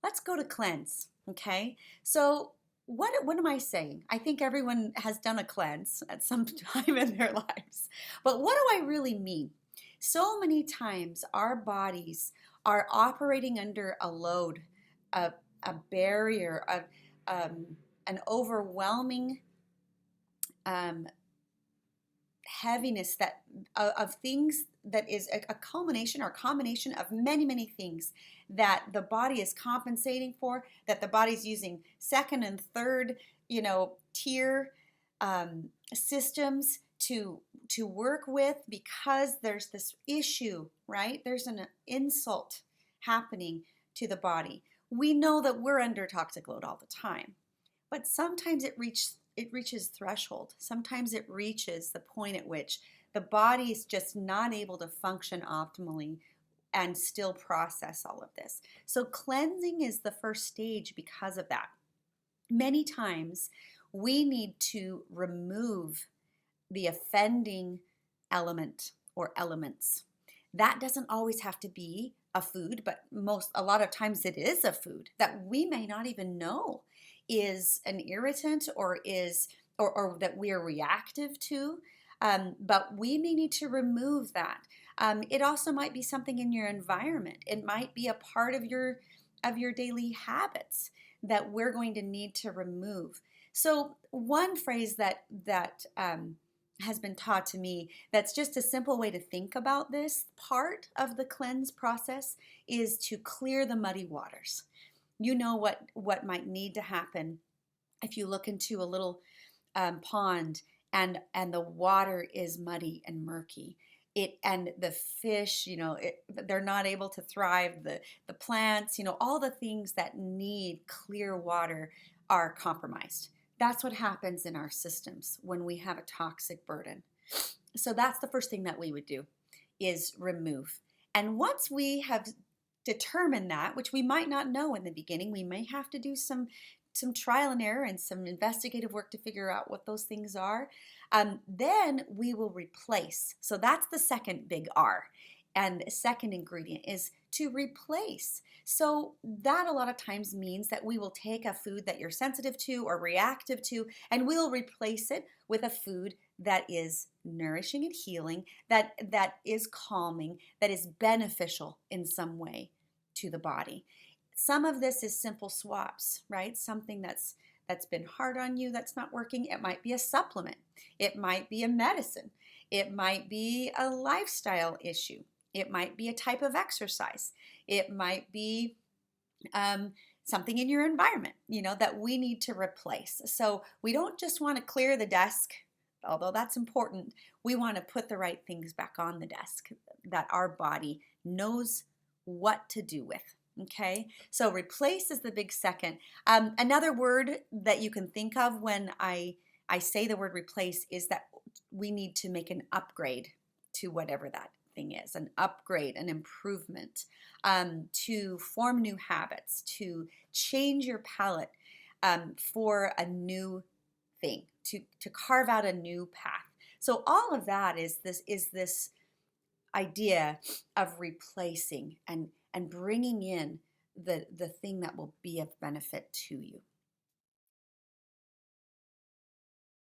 let's go to cleanse, okay? So what am I saying? I think everyone has done a cleanse at some time in their lives. But what do I really mean? So many times our bodies are operating under a load, a, a barrier, um, an overwhelming um, heaviness that of things that is a culmination or combination of many things that the body is compensating for, that the body's using second and third tier systems to work with, because there's this issue, right? There's an insult happening to the body. We know that we're under toxic load all the time, but sometimes it reaches threshold. Sometimes it reaches the point at which the body is just not able to function optimally and still process all of this. So cleansing is the first stage because of that. Many times we need to remove the offending element or elements. That doesn't always have to be a food, but a lot of times it is a food that we may not even know is an irritant or that we are reactive to. But we may need to remove that. It also might be something in your environment. It might be a part of your daily habits that we're going to need to remove. So one phrase that has been taught to me, that's just a simple way to think about this part of the cleanse process, is to clear the muddy waters. You know what might need to happen if you look into a little pond and the water is muddy and murky. And the fish, they're not able to thrive. The plants, all the things that need clear water are compromised. That's what happens in our systems when we have a toxic burden. So that's the first thing that we would do, is remove. And once we have determined that, which we might not know in the beginning, we may have to do some trial and error and some investigative work to figure out what those things are. Then we will replace. So that's the second big R. And the second ingredient is to replace. So that a lot of times means that we will take a food that you're sensitive to or reactive to, and we'll replace it with a food that is nourishing and healing, that is calming, that is beneficial in some way to the body. Some of this is simple swaps, right? Something that's been hard on you, that's not working. It might be a supplement. It might be a medicine. It might be a lifestyle issue. It might be a type of exercise. It might be something in your environment, that we need to replace. So we don't just want to clear the desk, although that's important. We want to put the right things back on the desk that our body knows what to do with. Okay, so replace is the big second. Another word that you can think of when I say the word replace is that we need to make an upgrade to whatever that thing is, an upgrade, an improvement, to form new habits, to change your palate for a new thing, to carve out a new path. So all of that is this idea of replacing and bringing in the thing that will be of benefit to you.